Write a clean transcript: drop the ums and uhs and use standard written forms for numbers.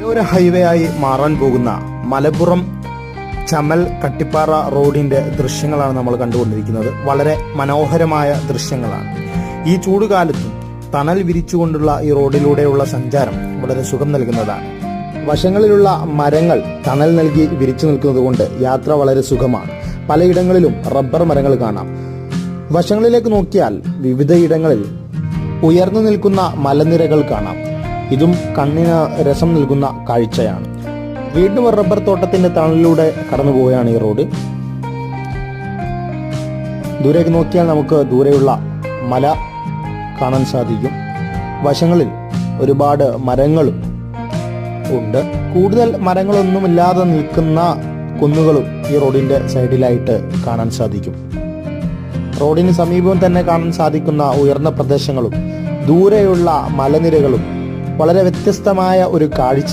ഒരു ഹൈവേ ആയി മാറാൻ പോകുന്ന മലപ്പുറം ചമൽ കട്ടിപ്പാറ റോഡിന്റെ ദൃശ്യങ്ങളാണ് നമ്മൾ കണ്ടുകൊണ്ടിരിക്കുന്നത്. വളരെ മനോഹരമായ ദൃശ്യങ്ങളാണ്. ഈ ചൂടുകാലത്തും തണൽ വിരിച്ചുകൊണ്ടുള്ള ഈ റോഡിലൂടെയുള്ള സഞ്ചാരം വളരെ സുഖം നൽകുന്നതാണ്. വശങ്ങളിലുള്ള മരങ്ങൾ തണൽ നൽകി വിരിച്ചു നിൽക്കുന്നത് കൊണ്ട് യാത്ര വളരെ സുഖമാണ്. പലയിടങ്ങളിലും റബ്ബർ മരങ്ങൾ കാണാം. വശങ്ങളിലേക്ക് നോക്കിയാൽ വിവിധയിടങ്ങളിൽ ഉയർന്നു നിൽക്കുന്ന മലനിരകൾ കാണാം. ഇതും കണ്ണിന് രസം നൽകുന്ന കാഴ്ചയാണ്. വീണ്ടും റബ്ബർ തോട്ടത്തിന്റെ തണലിലൂടെ കടന്നു പോവുകയാണ് ഈ റോഡ്. ദൂരേക്ക് നോക്കിയാൽ നമുക്ക് ദൂരെയുള്ള മല കാണാൻ സാധിക്കും. വശങ്ങളിൽ ഒരുപാട് മരങ്ങളും ഉണ്ട്. കൂടുതൽ മരങ്ങളൊന്നുമില്ലാതെ നിൽക്കുന്ന കുന്നുകളും ഈ റോഡിന്റെ സൈഡിലായിട്ട് കാണാൻ സാധിക്കും. റോഡിന് സമീപം തന്നെ കാണാൻ സാധിക്കുന്ന ഉയർന്ന പ്രദേശങ്ങളും ദൂരെയുള്ള മലനിരകളും വളരെ വ്യത്യസ്തമായ ഒരു കാഴ്ച